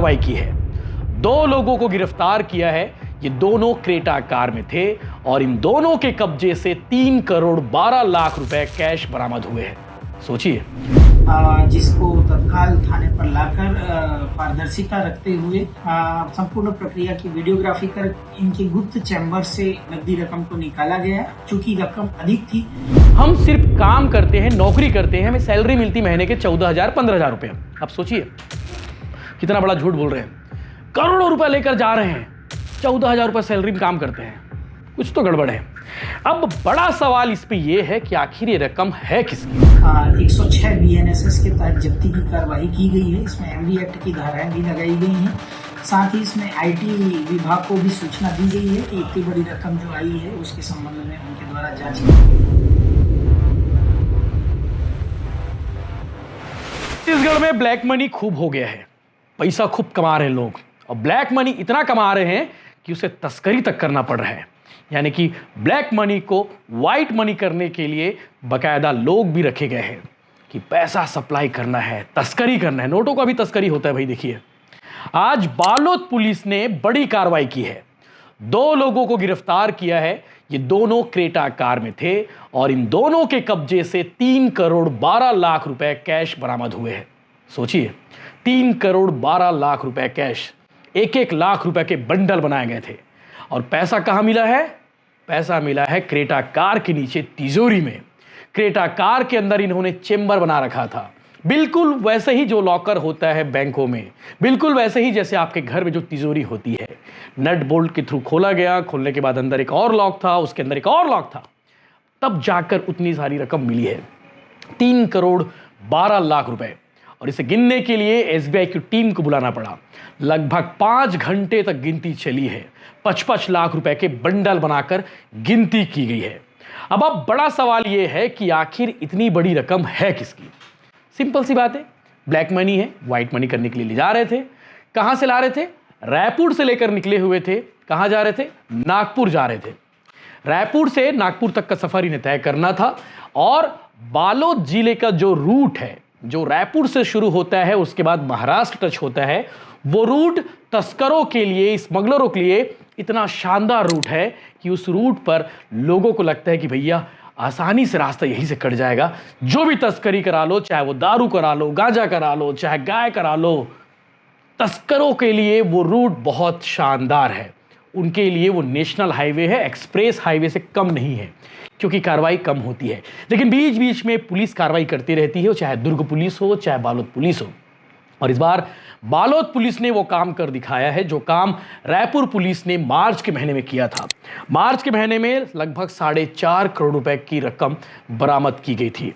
कार्रवाई की है। 2 लोगों को गिरफ्तार किया है। ये दोनों क्रेटा कार में थे और इन दोनों के कब्जे से 3 करोड़ 12 लाख रुपए कैश बरामद हुए हैं। सोचिए, जिसको तत्काल थाने पर लाकर पारदर्शिता रखते हुए संपूर्ण प्रक्रिया की वीडियोग्राफी कर इनके गुप्त चैम्बर से नकदी रकम को निकाला गया। चूंकि रकम अधिक थी। हम सिर्फ काम करते हैं, नौकरी करते हैं, हमें सैलरी मिलती महीने के 14,000 15,000 रुपए। अब सोचिए कितना बड़ा झूठ बोल रहे हैं। करोड़ों रुपए लेकर जा रहे हैं, 14,000 रुपए सैलरी में काम करते हैं, कुछ तो गड़बड़ है। अब बड़ा सवाल इस पे ये है कि आखिर ये रकम है किसकी। 106 BNSS के तहत जब्ती की कार्रवाई की गई है। इसमें MV एक्ट की धाराएं भी लगाई गई हैं। साथ ही इसमें IT विभाग को भी सूचना दी गई है कि इतनी बड़ी रकम जो आई है उसके संबंध में उनके द्वारा जांच की। छत्तीसगढ़ में ब्लैक मनी खूब हो गया है, पैसा खूब कमा रहे हैं लोग, और ब्लैक मनी इतना कमा रहे हैं कि उसे तस्करी तक करना पड़ रहा है। यानी कि ब्लैक मनी को व्हाइट मनी करने के लिए बकायदा लोग भी रखे गए हैं कि पैसा सप्लाई करना है, तस्करी करना है। नोटों का भी तस्करी होता है भाई। देखिए, आज बालोद पुलिस ने बड़ी कार्रवाई की है। 2 लोगों को गिरफ्तार किया है। ये दोनों क्रेटा कार में थे और इन दोनों के कब्जे से 3 करोड़ 12 लाख रुपए कैश बरामद हुए हैं। सोचिए, 3 करोड़ 12 लाख रुपए कैश, 1-1 लाख रुपए के बंडल बनाए गए थे। और पैसा कहां मिला है? पैसा मिला है क्रेटा कार के नीचे तिजोरी में। क्रेटा कार के अंदर इन्होंने चेंबर बना रखा था, बिल्कुल वैसे ही जो लॉकर होता है बैंकों में, बिल्कुल वैसे ही जैसे आपके घर में जो तिजोरी होती है। नट बोल्ट के थ्रू खोला गया, खोलने के बाद अंदर एक और लॉक था, उसके अंदर एक और लॉक था, तब जाकर उतनी सारी रकम मिली है, 3 करोड़ 12 लाख रुपए। और इसे गिनने के लिए SBI की टीम को बुलाना पड़ा। लगभग 5 घंटे तक गिनती चली है। 55 लाख रुपए के बंडल बनाकर गिनती की गई है। अब बड़ा सवाल यह है कि आखिर इतनी बड़ी रकम है किसकी। सिंपल सी बात है, ब्लैक मनी है, व्हाइट मनी करने के लिए ले जा रहे थे। कहां से ला रहे थे? रायपुर से लेकर निकले हुए थे। कहां जा रहे थे? नागपुर जा रहे थे। रायपुर से नागपुर तक का सफर इन्हें तय करना था। और बालोद जिले का जो रूट है, जो रायपुर से शुरू होता है उसके बाद महाराष्ट्र टच होता है, वो रूट तस्करों के लिए, स्मगलरों के लिए इतना शानदार रूट है कि उस रूट पर लोगों को लगता है कि भैया आसानी से रास्ता यहीं से कट जाएगा। जो भी तस्करी करा लो, चाहे वो दारू करा लो, गांजा करा लो, चाहे गाय करा लो, तस्करों के लिए वो रूट बहुत शानदार है। उनके लिए वो नेशनल हाईवे है, एक्सप्रेस हाईवे से कम नहीं है, क्योंकि कार्रवाई कम होती है। लेकिन बीच बीच में पुलिस कार्रवाई करती रहती है, चाहे दुर्ग पुलिस हो, चाहे बालोद पुलिस हो। और इस बार बालोद पुलिस ने वो काम कर दिखाया है जो काम रायपुर पुलिस ने मार्च के महीने में किया था। मार्च के महीने में लगभग 4.5 करोड़ रुपए की रकम बरामद की गई थी।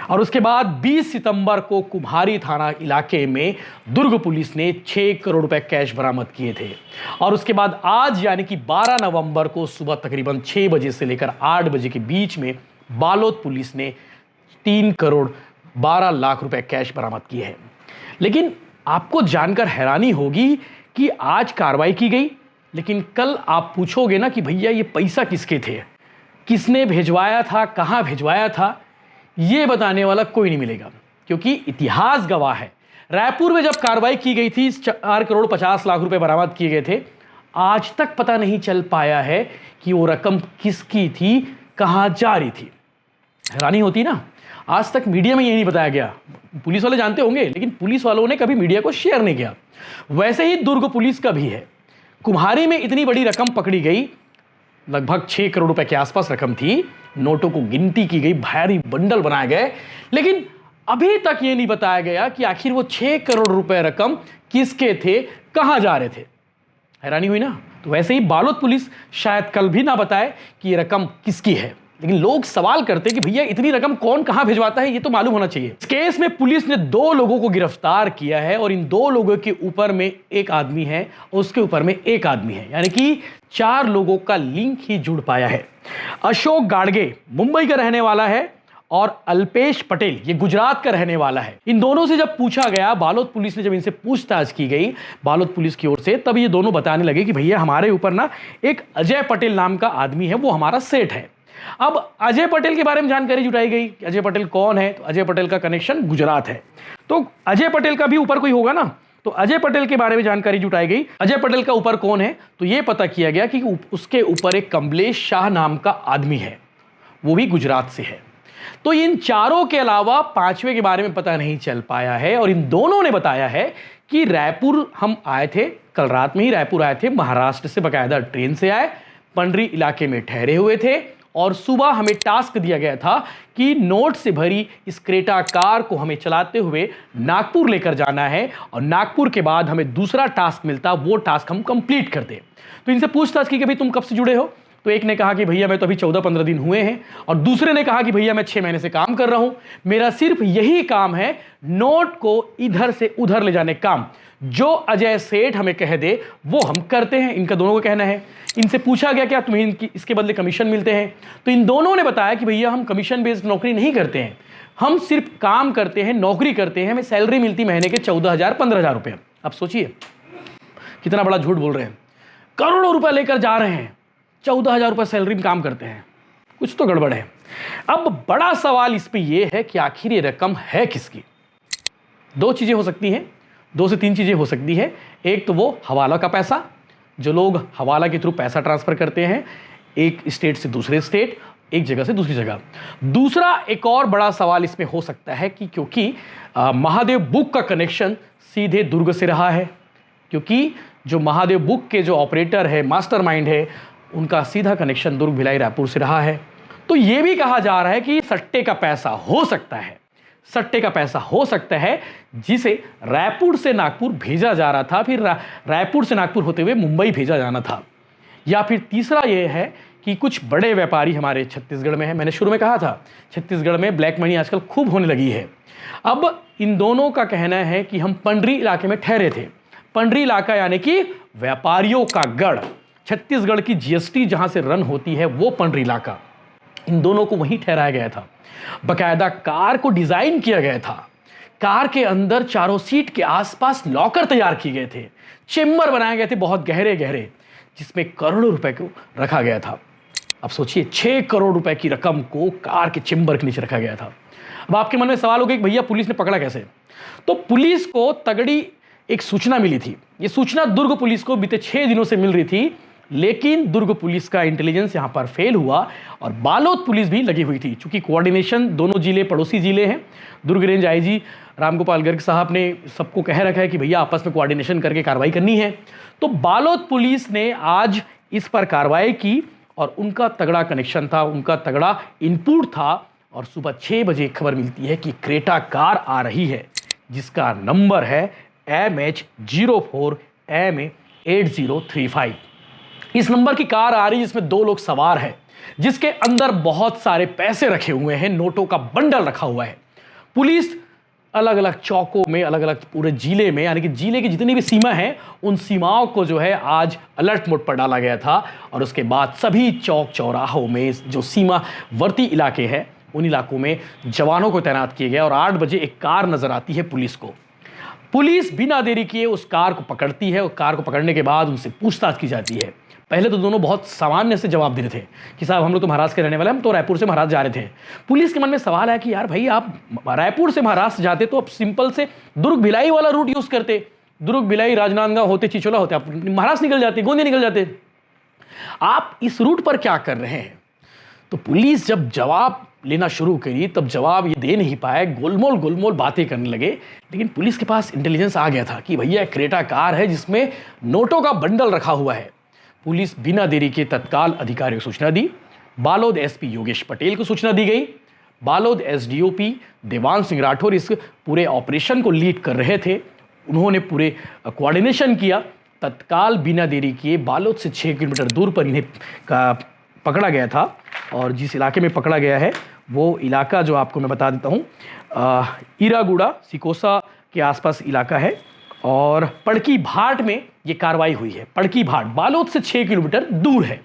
और उसके बाद 20 सितंबर को कुम्हारी थाना इलाके में दुर्ग पुलिस ने 6 करोड़ रुपए कैश बरामद किए थे। और उसके बाद आज यानी कि 12 नवंबर को सुबह तकरीबन 6 बजे से लेकर 8 बजे के बीच में बालोद पुलिस ने 3 करोड़ 12 लाख रुपए कैश बरामद किए हैं। लेकिन आपको जानकर हैरानी होगी कि आज कार्रवाई की गई, लेकिन कल आप पूछोगे ना कि भैया ये पैसा किसके थे, किसने भिजवाया था, कहां भिजवाया था, ये बताने वाला कोई नहीं मिलेगा। क्योंकि इतिहास गवाह है, रायपुर में जब कार्रवाई की गई थी 4 करोड़ 50 लाख रुपए बरामद किए गए थे। आज तक पता नहीं चल पाया है कि वो रकम किसकी थी, कहां जा रही थी। हैरानी होती ना, आज तक मीडिया में ये नहीं बताया गया। पुलिस वाले जानते होंगे, लेकिन पुलिस वालों ने कभी मीडिया को शेयर नहीं किया। वैसे ही दुर्ग पुलिस का भी है। कुम्हारी में इतनी बड़ी रकम पकड़ी गई, लगभग 6 करोड़ रुपए के आसपास रकम थी। नोटों को गिनती की गई, भारी बंडल बनाए गए, लेकिन अभी तक ये नहीं बताया गया कि आखिर वो 6 करोड़ रुपए रकम किसके थे, कहां जा रहे थे। हैरानी हुई ना। तो वैसे ही बालोद पुलिस शायद कल भी ना बताए कि ये रकम किसकी है, लेकिन लोग सवाल करते हैं कि भैया इतनी रकम कौन कहां भिजवाता है, ये तो मालूम होना चाहिए। इस केस में पुलिस ने 2 लोगों को गिरफ्तार किया है और इन 2 लोगों के ऊपर में एक आदमी है और उसके ऊपर में एक आदमी है, यानी कि 4 लोगों का लिंक ही जुड़ पाया है। अशोक गाडगे मुंबई का रहने वाला है और अल्पेश पटेल ये गुजरात का रहने वाला है। इन दोनों से जब पूछा गया, बालोद पुलिस ने जब इनसे पूछताछ की गई बालोद पुलिस की ओर से, तब ये दोनों बताने लगे कि भैया हमारे ऊपर ना एक अजय पटेल नाम का आदमी है, वो हमारा सेठ है। अब अजय पटेल के बारे में जानकारी जुटाई गई अजय पटेल कौन है, तो अजय पटेल का कनेक्शन गुजरात है। तो अजय पटेल का भी ऊपर कोई होगा ना, तो अजय पटेल के बारे में जानकारी जुटाई गई। अजय पटेल का ऊपर कौन है, तो यह पता किया गया कि उसके ऊपर एक कमलेश शाह नाम का आदमी है, वो भी गुजरात से है। तो इन चारों के अलावा पांचवें के बारे में पता नहीं चल पाया है। और इन दोनों ने बताया है कि रायपुर हम आए थे, कल रात में ही रायपुर आए थे, महाराष्ट्र से बकायदा ट्रेन से आए, पंडरी इलाके में ठहरे हुए थे और सुबह हमें टास्क दिया गया था कि नोट से भरी इस क्रेटा कार को हमें चलाते हुए नागपुर लेकर जाना है और नागपुर के बाद हमें दूसरा टास्क मिलता, वो टास्क हम कंप्लीट करते। तो इनसे पूछताछ की कि भाई तुम कब से जुड़े हो, तो एक ने कहा कि भैया मैं तो अभी 14-15 दिन हुए हैं, और दूसरे ने कहा कि भैया मैं 6 महीने से काम कर रहा हूं, मेरा सिर्फ यही काम है नोट को इधर से उधर ले जाने काम, जो अजय सेठ हमें कह दे वो हम करते हैं। इनका दोनों को कहना है। इनसे पूछा गया क्या तुम्हें इसके बदले कमीशन मिलते हैं, तो इन दोनों ने बताया कि भैया हम कमीशन बेस्ड नौकरी नहीं करते हैं, हम सिर्फ काम करते हैं, नौकरी करते हैं, हमें सैलरी मिलती महीने के 14,000-15,000 रुपये। अब सोचिए कितना बड़ा झूठ बोल रहे हैं, करोड़ों रुपए लेकर जा रहे हैं, 14,000 रुपये सैलरी में काम करते हैं, कुछ तो गड़बड़ है। अब बड़ा सवाल इस पे ये है कि आखिर ये रकम है किसकी। दो चीजें हो सकती हैं, 2 से 3 चीजें हो सकती है। एक तो वो हवाला का पैसा, जो लोग हवाला के थ्रू पैसा ट्रांसफर करते हैं एक स्टेट से दूसरे स्टेट, एक जगह से दूसरी जगह। दूसरा एक और बड़ा सवाल इसमें हो सकता है कि क्योंकि महादेव बुक का कनेक्शन सीधे दुर्ग से रहा है, क्योंकि जो महादेव बुक के जो ऑपरेटर है, मास्टरमाइंड है, उनका सीधा कनेक्शन दुर्ग भिलाई रायपुर से रहा है। तो यह भी कहा जा रहा है कि सट्टे का पैसा हो सकता है, सट्टे का पैसा हो सकता है जिसे रायपुर से नागपुर भेजा जा रहा था, फिर रायपुर से नागपुर होते हुए मुंबई भेजा जाना था। या फिर तीसरा यह है कि कुछ बड़े व्यापारी हमारे छत्तीसगढ़ में हैं। मैंने शुरू में कहा था छत्तीसगढ़ में ब्लैक मनी आजकल खूब होने लगी है। अब इन दोनों का कहना है कि हम पंडरी इलाके में ठहरे थे। पंडरी इलाका यानी कि व्यापारियों का गढ़, छत्तीसगढ़ की जीएसटी जहां से रन होती है वो पंडरी इलाका, इन दोनों को वहीं ठहराया गया था। बकायदा कार को डिजाइन किया गया था, कार के अंदर चारों सीट के आसपास लॉकर तैयार किए गए थे, चेम्बर बनाए गए थे बहुत गहरे गहरे, जिसमें करोड़ों रुपए को रखा गया था। अब सोचिए 6 करोड़ रुपए की रकम को कार के चेम्बर के नीचे रखा गया था। अब आपके मन में सवाल होगा कि भैया पुलिस ने पकड़ा कैसे। तो पुलिस को तगड़ी एक सूचना मिली थी। ये सूचना दुर्ग पुलिस को बीते 6 दिनों से मिल रही थी, लेकिन दुर्ग पुलिस का इंटेलिजेंस यहां पर फेल हुआ और बालोद पुलिस भी लगी हुई थी। चूंकि कोऑर्डिनेशन दोनों जिले पड़ोसी जिले हैं, दुर्ग रेंज आईजी रामगोपाल गर्ग साहब ने सबको कह रखा है कि भैया आपस में कोऑर्डिनेशन करके कार्रवाई करनी है। तो बालोद पुलिस ने आज इस पर कार्रवाई की और उनका तगड़ा कनेक्शन था, उनका तगड़ा इनपुट था। और सुबह 6 बजे खबर मिलती है कि क्रेटा कार आ रही है जिसका नंबर है MH04MA8035। इस नंबर की कार आ रही है जिसमें 2 लोग सवार हैं, जिसके अंदर बहुत सारे पैसे रखे हुए हैं, नोटों का बंडल रखा हुआ है। पुलिस अलग अलग चौकों में, अलग अलग पूरे जिले में, यानी कि जिले की जितनी भी सीमा है उन सीमाओं को जो है आज अलर्ट मोड पर डाला गया था। और उसके बाद सभी चौक चौराहों में जो सीमावर्ती इलाके हैं उन इलाकों में जवानों को तैनात किया गया। और 8 बजे एक कार नजर आती है पुलिस को। पुलिस बिना देरी किए उस कार को पकड़ती है और कार को पकड़ने के बाद उनसे पूछताछ की जाती है। पहले तो दोनों बहुत सामान्य से जवाब दे रहे थे कि साहब हम लोग तो महाराष्ट्र के रहने वाले, हम तो रायपुर से महाराष्ट्र जा रहे थे। पुलिस के मन में सवाल है कि यार भाई आप रायपुर से महाराष्ट्र जाते तो आप सिंपल से दुर्ग भिलाई वाला रूट यूज करते, दुर्ग भिलाई राजनांदगांव होते, चिचोला होते, आप महाराष्ट्र निकल जाते, गोंदिया निकल जाते, आप इस रूट पर क्या कर रहे हैं। तो पुलिस जब जवाब लेना शुरू करी तब जवाब ये दे नहीं पाए, गोलमोल गोलमोल बातें करने लगे। लेकिन पुलिस के पास इंटेलिजेंस आ गया था कि भैया क्रेटा कार है जिसमें नोटों का बंडल रखा हुआ है। पुलिस बिना देरी के तत्काल अधिकारियों को सूचना दी। बालोद एसपी योगेश पटेल को सूचना दी गई। बालोद एसडीओपी देवांश सिंह राठौर इस पूरे ऑपरेशन को लीड कर रहे थे, उन्होंने पूरे कोऑर्डिनेशन किया। तत्काल बिना देरी किए बालोद से 6 किलोमीटर दूर पर इन्हें पकड़ा गया था। और जिस इलाके में पकड़ा गया है वो इलाका जो आपको मैं बता देता हूँ, ईरागुड़ा सिकोसा के आसपास इलाका है और पड़की भाट में ये कार्रवाई हुई है। पड़की भाट बालोद से 6 किलोमीटर दूर है।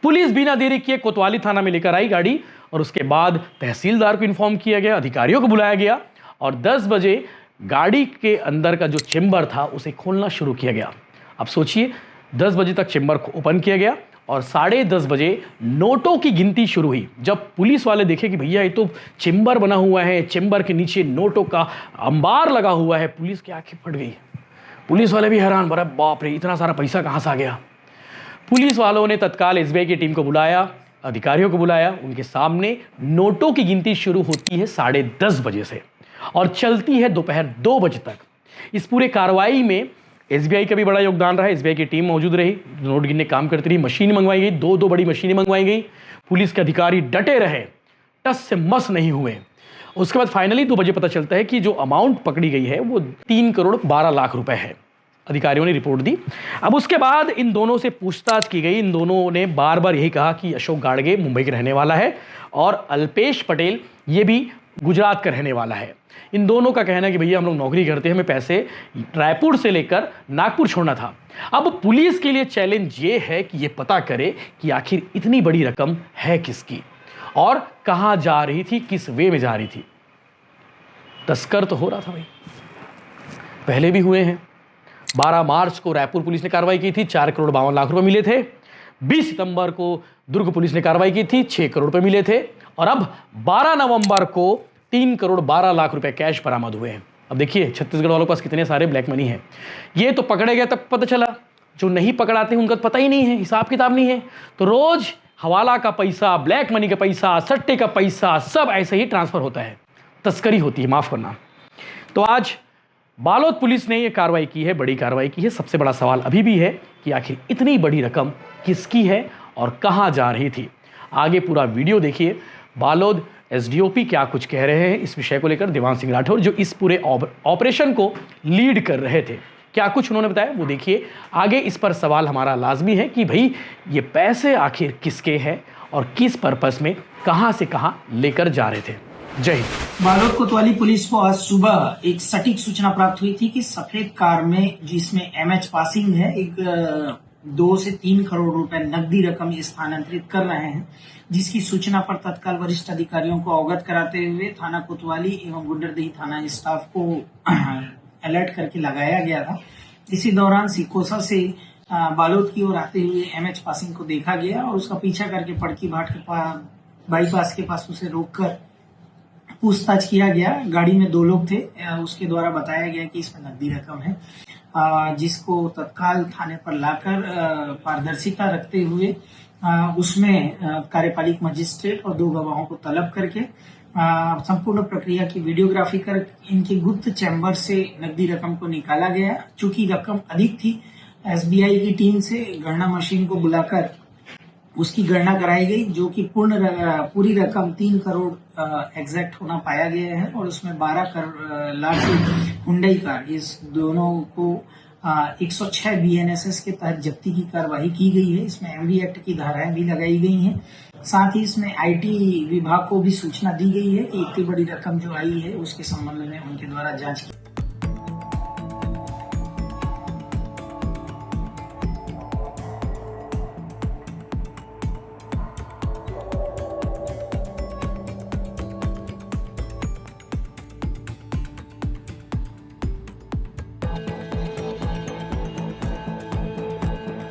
पुलिस बिना देरी किए कोतवाली थाना में लेकर आई गाड़ी और उसके बाद तहसीलदार को इन्फॉर्म किया गया, अधिकारियों को बुलाया गया और 10 बजे गाड़ी के अंदर का जो चेम्बर था उसे खोलना शुरू किया गया। अब सोचिए 10 बजे तक चेम्बर को ओपन किया गया और 10:30 बजे नोटों की गिनती शुरू हुई। जब पुलिस वाले देखे कि भैया ये तो चेम्बर बना हुआ है, चेम्बर के नीचे नोटों का अंबार लगा हुआ है, पुलिस की आंखें फट गई। पुलिस वाले भी हैरान, बड़ा बाप रे, इतना सारा पैसा कहाँ से आ गया। पुलिस वालों ने तत्काल एसबीआई की टीम को बुलाया, अधिकारियों को बुलाया। उनके सामने नोटों की गिनती शुरू होती है 10:30 बजे से और चलती है दोपहर 2 बजे तक। इस पूरे कार्रवाई में एसबीआई का भी बड़ा योगदान रहा। एसबीआई की टीम मौजूद रही, नोट गिनने काम करती रही, मशीन मंगवाई गई, दो बड़ी मशीनें मंगवाई गई। पुलिस के अधिकारी डटे रहे, टस से मस नहीं हुए। उसके बाद फाइनली 2 बजे पता चलता है कि जो अमाउंट पकड़ी गई है वो 3 करोड़ 12 लाख रुपए है। अधिकारियों ने रिपोर्ट दी। अब उसके बाद इन दोनों से पूछताछ की गई। इन दोनों ने बार बार यही कहा कि अशोक गाड़गे मुंबई के रहने वाला है और अल्पेश पटेल ये भी गुजरात का रहने वाला है। इन दोनों का कहना है कि भैया हम लोग नौकरी करते हैं, हमें पैसे रायपुर से लेकर नागपुर छोड़ना था। अब पुलिस के लिए चैलेंज ये है कि ये पता करे कि आखिर इतनी बड़ी रकम है किसकी और कहां जा रही थी, किस वे में जा रही थी। तस्कर तो हो रहा था भाई, पहले भी हुए हैं। 12 मार्च को रायपुर पुलिस ने कार्रवाई की थी, 4 करोड़ 52 लाख रुपए मिले थे। 20 सितंबर को दुर्ग पुलिस ने कार्रवाई की थी, 6 करोड़ रुपए मिले थे। और अब 12 नवंबर को 3 करोड़ 12 लाख रुपए कैश बरामद हुए हैं। अब देखिए छत्तीसगढ़ वालों के पास कितने सारे ब्लैक मनी है। ये तो पकड़े गए तब पता चला, जो नहीं पकड़ाते उनका पता ही नहीं है, हिसाब किताब नहीं है। तो रोज हवाला का पैसा, ब्लैक मनी का पैसा, सट्टे का पैसा सब ऐसे ही ट्रांसफर होता है, तस्करी होती है, माफ करना। तो आज बालोद पुलिस ने यह कार्रवाई की है, बड़ी कार्रवाई की है। सबसे बड़ा सवाल अभी भी है कि आखिर इतनी बड़ी रकम किसकी है और कहां जा रही थी। आगे पूरा वीडियो देखिए। बालोद एसडीओपी क्या कुछ कह रहे हैं इस विषय को लेकर। देवांश सिंह राठौर जो इस पूरे ऑपरेशन को लीड कर रहे थे, क्या कुछ उन्होंने बताया वो देखिए। आगे इस पर सवाल हमारा लाजमी है कि भाई ये पैसे आखिर किसके हैं और किस पर्पस में कहां से कहां लेकर जा रहे थे। जय हिंद। बालोद कोतवाली पुलिस को आज सुबह एक सटीक सूचना प्राप्त हुई थी कि सफेद कार में, जिसमें एमएच पासिंग है, एक 2 से 3 करोड़ रुपए नकदी रकम स्थानांतरित कर रहे हैं, जिसकी सूचना पर तत्काल वरिष्ठ अधिकारियों को अवगत कराते हुए थाना कोतवाली एवं गुंडरदेही थाना स्टाफ को अलर्ट करके लगाया गया था। इसी दौरान सिकोसा से बालोद की ओर आते हुए एमएच पासिंग को देखा गया और उसका पीछा करके पड़की भाट के बाईपास के पास उसे रोककर पूछताछ किया गया। गाड़ी में 2 लोग थे, उसके द्वारा बताया गया कि इसमें नकदी रकम है, जिसको तत्काल थाने पर लाकर पारदर्शिता रखते हुए उसमें कार्यपालिक मजिस्ट्रेट और 2 गवाहों को तलब करके संपूर्ण प्रक्रिया की वीडियोग्राफी कर इनके गुप्त चैम्बर से नकदी रकम को निकाला गया। चूंकि रकम अधिक थी, एसबीआई की टीम से गणना मशीन को बुलाकर उसकी गणना कराई गई, जो कि पूरी रकम 3 करोड़ एग्जैक्ट होना पाया गया है। और उसमें 12 लाख की हुंडई कार, इस दोनों को 106 बीएनएसएस के तहत जब्ती की कार्रवाई की गई है। इसमें एमवी एक्ट की धाराएं भी लगाई गई हैं। साथ ही इसमें आईटी विभाग को भी सूचना दी गई है कि इतनी बड़ी रकम जो आई है उसके संबंध में उनके द्वारा जांच की